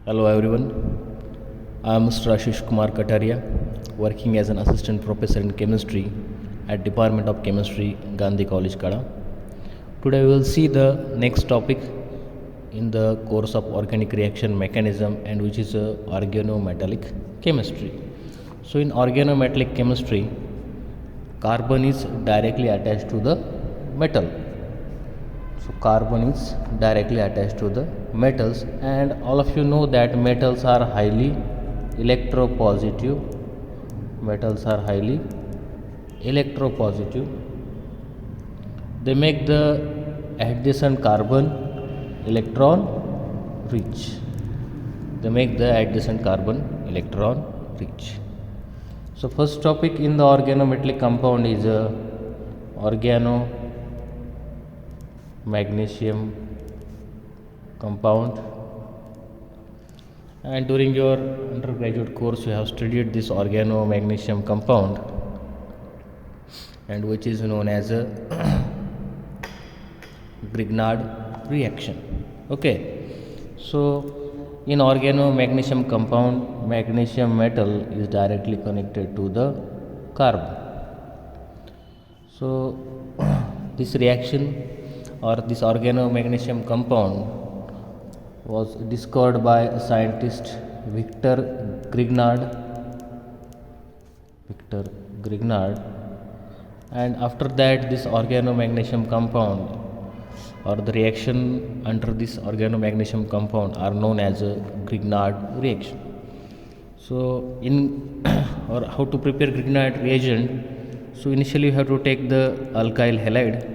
Hello everyone, I am Mr. Ashish Kumar Kataria, working as an assistant professor in chemistry at Department of Chemistry, Gandhi College, Kada. Today we will see the next topic in the course of organic reaction mechanism, and which is organometallic chemistry. So in organometallic chemistry, carbon is directly attached to the metal. So carbon is directly attached to the metals, and all of you know that metals are highly electropositive. Metals are highly electropositive. They make the adjacent carbon electron rich. They make the adjacent carbon electron rich. So first topic in the organometallic compound is organo-magnesium compound, and during your undergraduate course you have studied this organo-magnesium compound, and which is known as a Grignard reaction. Okay, so in organo-magnesium compound, magnesium metal is directly connected to the carbon. So this reaction or this organo-magnesium compound was discovered by scientist Victor Grignard, and after that this organo-magnesium compound or the reaction under this organo-magnesium compound are known as a Grignard reaction. So in or how to prepare Grignard reagent? So initially you have to take the alkyl halide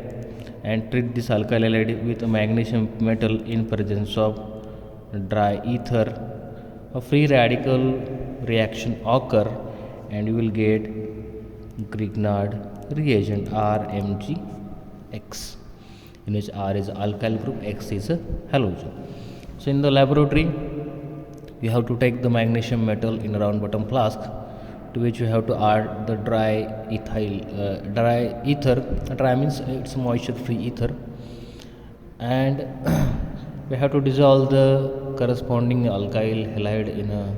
and treat this alkyl halide with a magnesium metal in presence of dry ether. A free radical reaction occur and you will get Grignard reagent RMgX, in which R is alkyl group, X is a halogen. So in the laboratory you have to take the magnesium metal in a round bottom flask, to which you have to add the dry ether. Dry means it's moisture free ether, and we have to dissolve the corresponding alkyl halide in a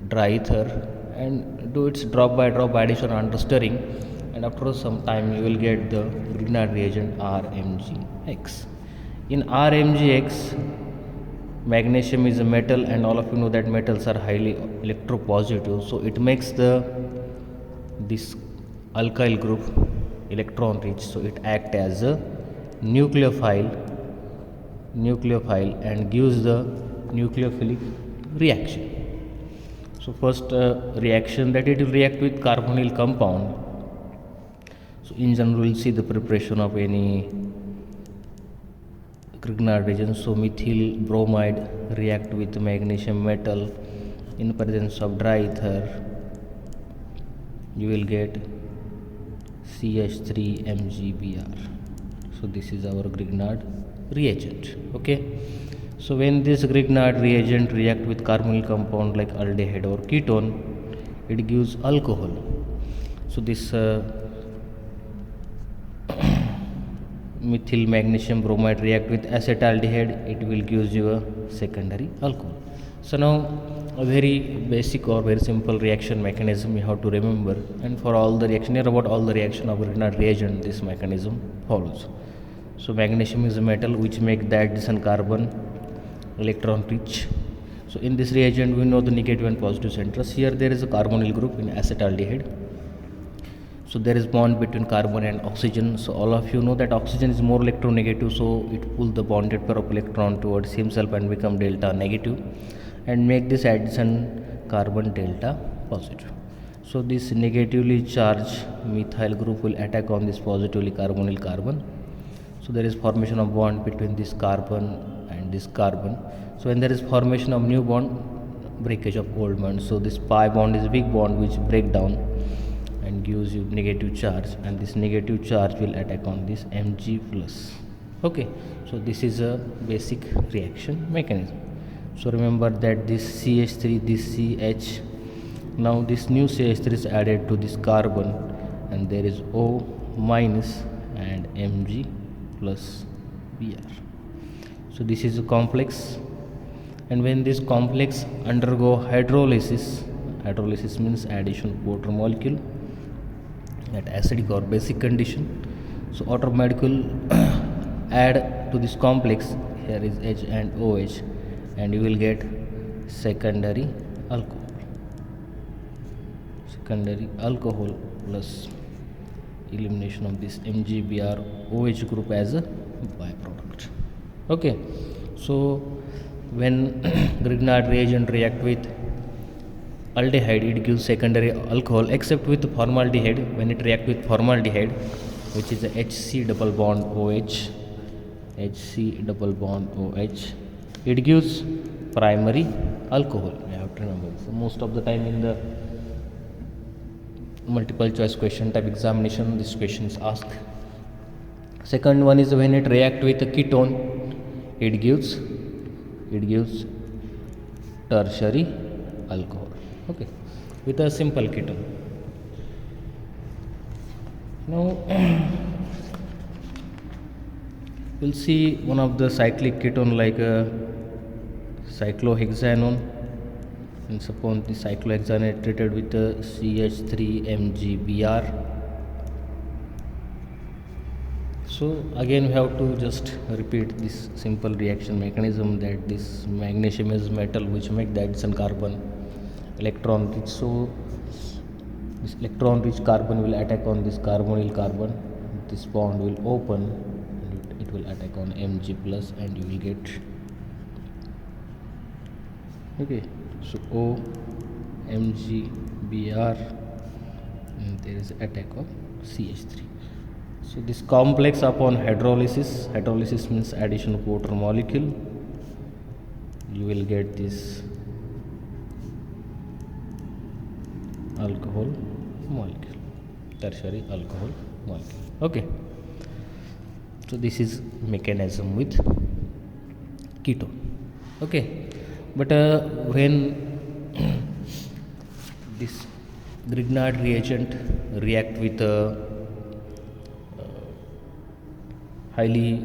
dry ether and do its drop by drop addition under stirring, and after some time you will get the Grignard reagent RMgX. In RMgX, magnesium is a metal, and all of you know that metals are highly electropositive, so it makes this alkyl group electron rich, so it acts as a nucleophile and gives the nucleophilic reaction. So first reaction, that it will react with carbonyl compound. So in general we will see the preparation of any Grignard reagent. So methyl bromide react with magnesium metal in presence of dry ether, you will get CH3MgBr. So this is our Grignard reagent. Okay, so when this Grignard reagent react with carbonyl compound like aldehyde or ketone, it gives alcohol. So this methyl magnesium bromide react with acetaldehyde, it will give you a secondary alcohol. So now a very basic or very simple reaction mechanism you have to remember, and for all the reaction, about all the reaction of Grignard reagent, this mechanism follows. So magnesium is a metal which make the adjacent carbon electron rich. So in this reagent we know the negative and positive centers. Here there is a carbonyl group in acetaldehyde. So there is bond between carbon and oxygen. So all of you know that oxygen is more electronegative, so it pull the bonded pair of electron towards himself and become delta negative and make this adjacent carbon delta positive. So this negatively charged methyl group will attack on this positively carbonyl carbon. So there is formation of bond between this carbon and this carbon. So when there is formation of new bond, breakage of old bond. So this pi bond is weak bond which break down and gives you negative charge, and this negative charge will attack on this Mg plus. Okay, so this is a basic reaction mechanism. So remember that this CH3, this CH, now this new CH3 is added to this carbon, and there is O minus and Mg plus Br. So this is a complex And when this complex undergo hydrolysis means addition of water molecule at acidic or basic condition, so water molecule add to this complex, here is H and OH, and you will get secondary alcohol plus elimination of this MgBr OH group as a byproduct. Okay, so when Grignard reagent react with aldehyde, it gives secondary alcohol, except with formaldehyde. When it react with formaldehyde, which is a HC double bond OH, it gives primary alcohol. You have to remember. So most of the time in the multiple choice question type examination, this question is asked. Second one is when it react with a ketone, it gives tertiary alcohol. Okay, with a simple ketone. Now we'll see one of the cyclic ketone like cyclohexanone, and suppose the cyclohexanone is treated with CH3MgBr. So again we have to just repeat this simple reaction mechanism, that this magnesium is metal which make the addition carbon electron rich. So this electron rich carbon will attack on this carbonyl carbon, this bond will open and it will attack on Mg plus, and you will get, okay, so O MgBr, and there is attack of CH3. So this complex upon hydrolysis means addition of water molecule, you will get this alcohol molecule, tertiary alcohol molecule. Okay, so this is mechanism with ketone. Okay, but when this Grignard reagent react with highly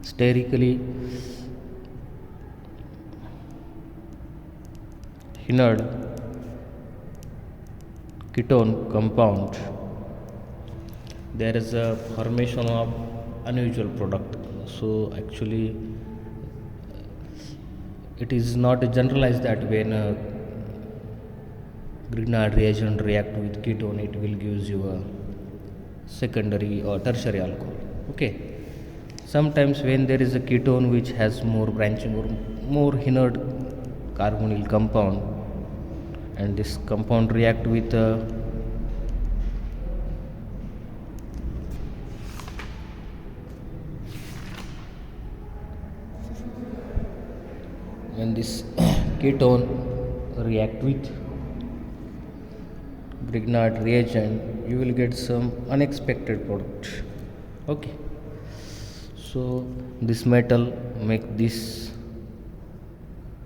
sterically hindered ketone compound, there is a formation of unusual product. So actually it is not generalized that when Grignard reagent react with ketone, it will gives you a secondary or tertiary alcohol. Okay, sometimes when there is a ketone which has more branching or more hindered carbonyl compound, and this compound react with when this ketone react with Grignard reagent, you will get some unexpected product. Okay, so this metal make this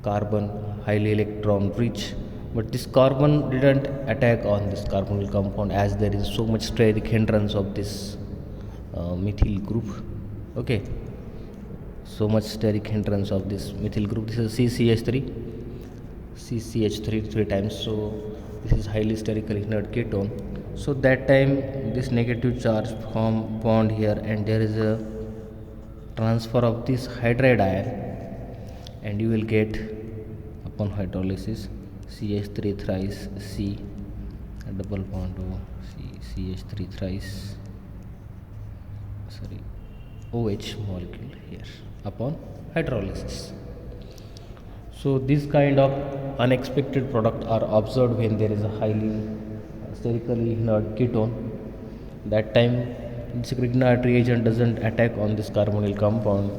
carbon highly electron rich, but this carbon didn't attack on this carbonyl compound as there is so much steric hindrance of this methyl group. Okay, so much steric hindrance of this methyl group. This is CCH3 three times, so this is highly sterically hindered ketone. So that time this negative charge form bond here, and there is a transfer of this hydride ion, and you will get upon hydrolysis CH3 thrice C, a double bond O, CH3 thrice OH molecule here upon hydrolysis. So this kind of unexpected product are observed when there is a highly sterically hindered ketone. That time this Grignard reagent doesn't attack on this carbonyl compound.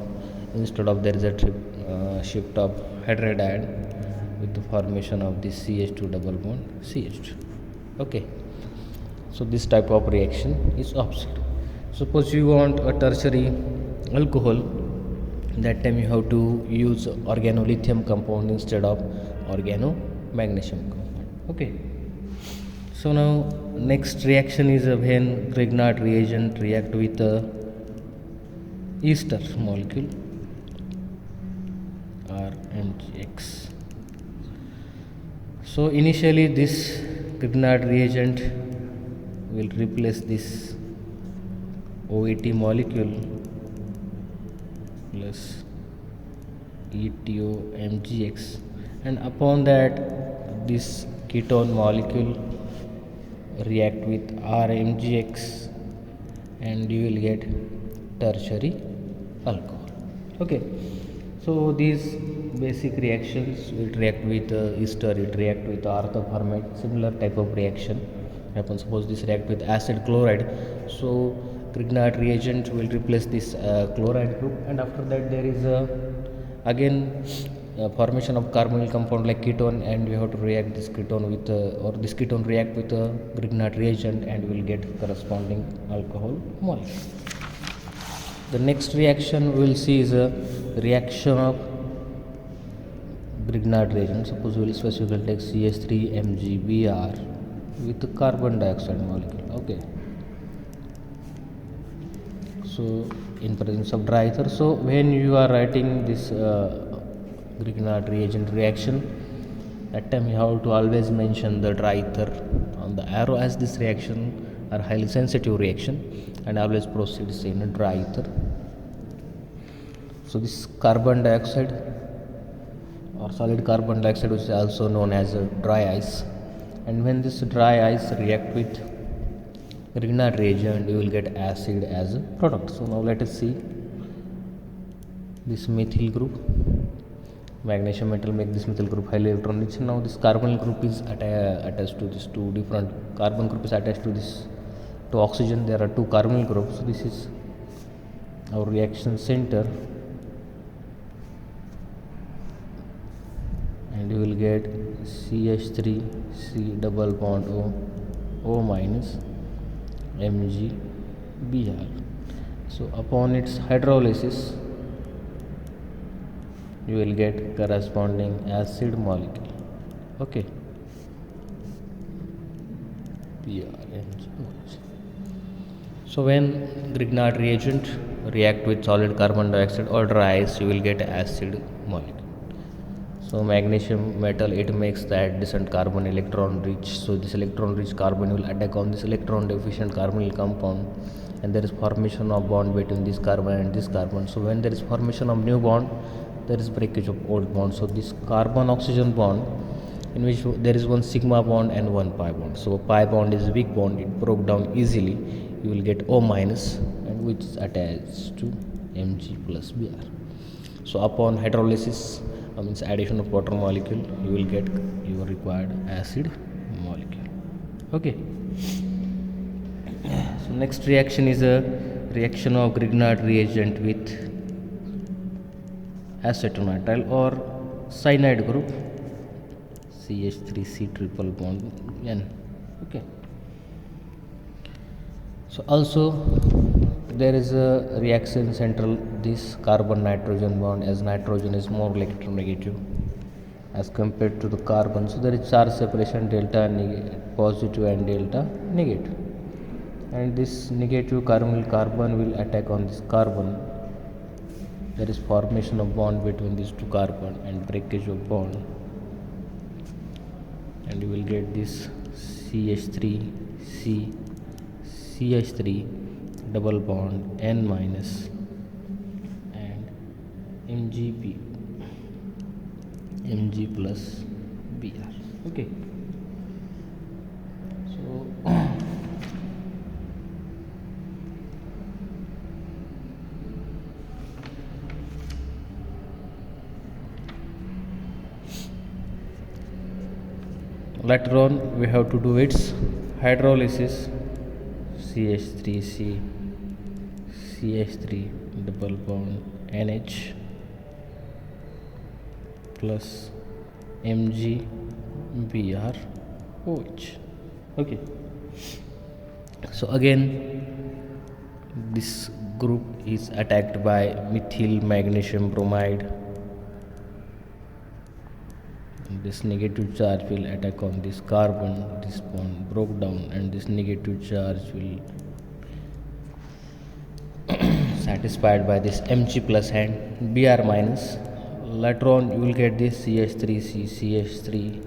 Instead of there is a shift of hydride ion with the formation of this CH2 double bond CH2. Okay, so this type of reaction is observed. Suppose you want a tertiary alcohol, that time you have to use organolithium compound instead of organo-magnesium compound. Okay, So now next reaction is when Grignard reagent react with a ester molecule RMGX. So initially this Grignard reagent will replace this OET molecule plus ETO-MgX, and upon that this ketone molecule react with RMGX and you will get tertiary alcohol. Okay, so these basic reactions will react with ester, it react with orthoformate, similar type of reaction happen. Suppose this react with acid chloride, so Grignard reagent will replace this chloride group, and after that there is again formation of carbonyl compound like ketone, and we have to react this ketone with or this ketone react with a Grignard reagent and we will get corresponding alcohol molecule. The next reaction we will see is a reaction of Grignard reagent. Suppose we will specifically take CH3MgBr with carbon dioxide molecule. Okay, so in presence of dry ether. So when you are writing this Grignard reagent reaction, that time you have to always mention the dry ether on the arrow, as this reaction are highly sensitive reaction and always proceeds in a dry ether. So this carbon dioxide or solid carbon dioxide, which is also known as a dry ice, and when this dry ice react with Grignard reagent you will get acid as a product. So now let us see this methyl group. Magnesium metal make this methyl group highly electron rich. Now this carbonyl group is attached to this two different carbon group is attached to this to oxygen. There are two carbonyl groups. So this is our reaction center, and you will get CH3C double bond O minus MgBr. So upon its hydrolysis you will get corresponding acid molecule. Okay, BrMgOH. So when Grignard reagent react with solid carbon dioxide or dry ice, you will get acid molecule. So magnesium metal, it makes that descent carbon electron rich. So this electron rich carbon will attack on this electron deficient carbonyl compound, and there is formation of bond between this carbon and this carbon. So when there is formation of new bond, there is breakage of old bond. So this carbon oxygen bond, in which there is one sigma bond and one pi bond. So pi bond is weak bond, it broke down easily. You will get O minus, and which is attached to Mg plus Br. So upon hydrolysis, means addition of water molecule, you will get your required acid molecule. Okay, so next reaction is a reaction of Grignard reagent with acetonitrile or cyanide group, CH3C triple bond N. Okay, so also there is a reaction central this carbon nitrogen bond, as nitrogen is more electronegative as compared to the carbon. So there is charge separation delta positive and delta negative, and this negative carbonyl carbon will attack on this carbon. There is formation of bond between these two carbon and breakage of bond, and you will get this CH3 double bond N minus and Mg plus Br. Okay, so later on we have to do its hydrolysis. CH3 double bond NH plus MgBrOH. Okay, so again this group is attacked by methyl magnesium bromide, this negative charge will attack on this carbon, this bond broke down, and this negative charge will satisfied by this Mg plus and Br minus. Later on you will get this CH3C, CH3,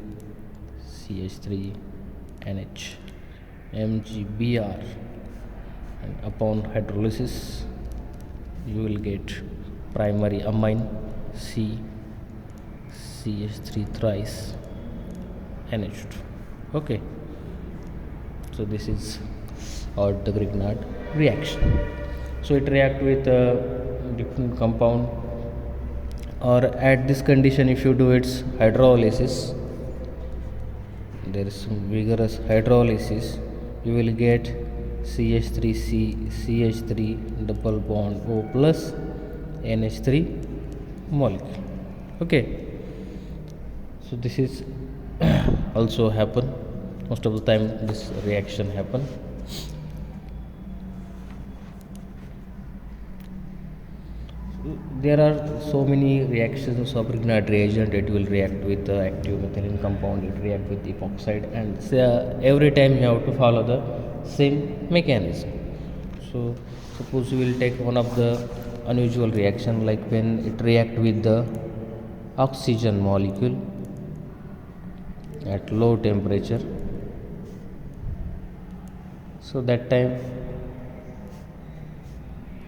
CH3, NH, MgBr, and upon hydrolysis you will get primary amine C, CH3 thrice, NH2. Okay, so this is our the Grignard reaction. So it react with different compound, or at this condition if you do its hydrolysis, there is some vigorous hydrolysis, you will get CH3C, CH3 double bond O plus NH3 molecule. Okay, so this is also happen most of the time, this reaction happen. There are so many reactions of Grignard reagent. It will react with active methylene compound, it react with epoxide, and every time you have to follow the same mechanism. So suppose we will take one of the unusual reaction, like when it react with the oxygen molecule at low temperature. So that time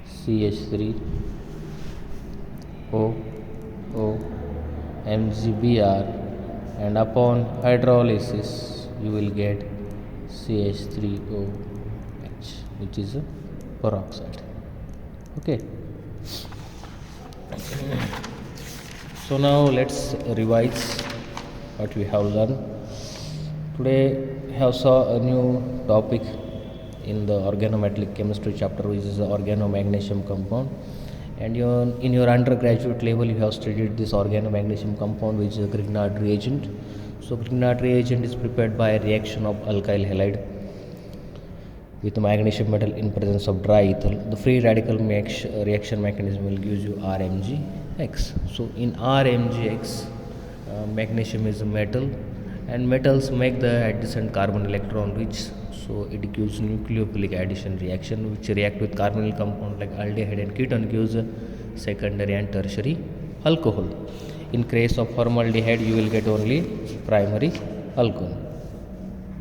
CH3 O, MgBr, and upon hydrolysis you will get CH3OH, which is a peroxide. Okay, so now let's revise what we have learned. Today we have saw a new topic in the organometallic chemistry chapter, which is the organo-magnesium compound. And in your undergraduate level you have studied this organo-magnesium compound, which is a Grignard reagent. So Grignard reagent is prepared by a reaction of alkyl halide with magnesium metal in presence of dry ethyl. The free radical reaction mechanism will give you RMgX. So in RMgX, magnesium is a metal, and metals make the adjacent carbon electron rich. So it gives nucleophilic addition reaction, which react with carbonyl compound like aldehyde and ketone, gives a secondary and tertiary alcohol. In case of formaldehyde you will get only primary alcohol.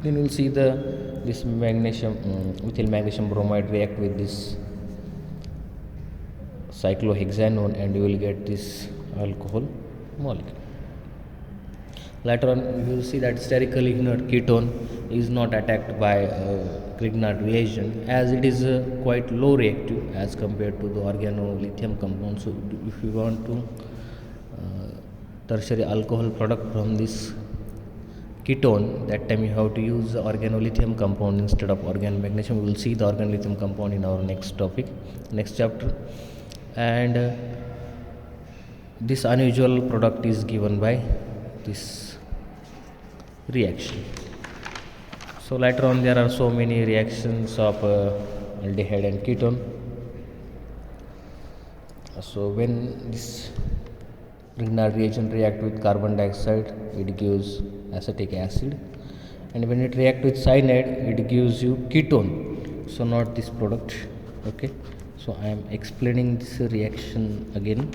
Then you will see this magnesium methyl magnesium bromide react with this cyclohexanone, and you will get this alcohol molecule. Later on you will see that sterically inert ketone is not attacked by Grignard reagent, as it is quite low reactive as compared to the organo-lithium compound. So if you want to tertiary alcohol product from this ketone, that time you have to use the organo-lithium compound instead of organo-magnesium. We will see the organo-lithium compound in our next topic, next chapter. And this unusual product is given by this reaction. So later on there are so many reactions of aldehyde and ketone. So when this Grignard reagent react with carbon dioxide, it gives acetic acid, and when it react with cyanide, it gives you ketone. So not this product. Okay, so I am explaining this reaction again.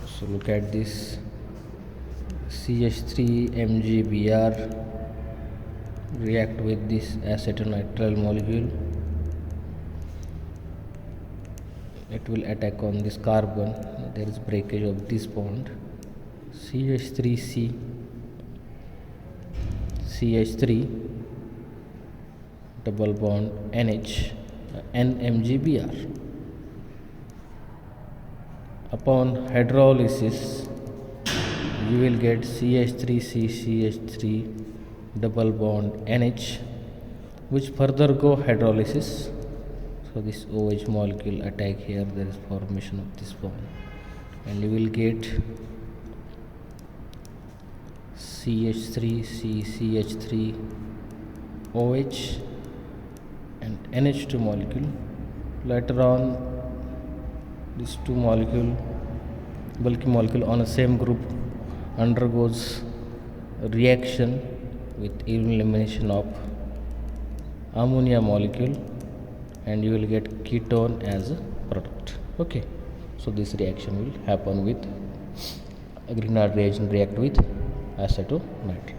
So look at this. CH3 MgBr react with this acetonitrile molecule. It will attack on this carbon. There is breakage of this bond. CH3C, CH3 double bond NH, NMgBr. Upon hydrolysis you will get CH3C, CH3 double bond NH, which further go hydrolysis. So this OH molecule attack here, there is formation of this bond, and you will get CH3C, CH3 OH and NH2 molecule. Later on these two molecule bulky molecule on a same group undergoes reaction with elimination of ammonia molecule, and you will get ketone as a product. Okay, so this reaction will happen with Grignard reagent react with acetonitrate.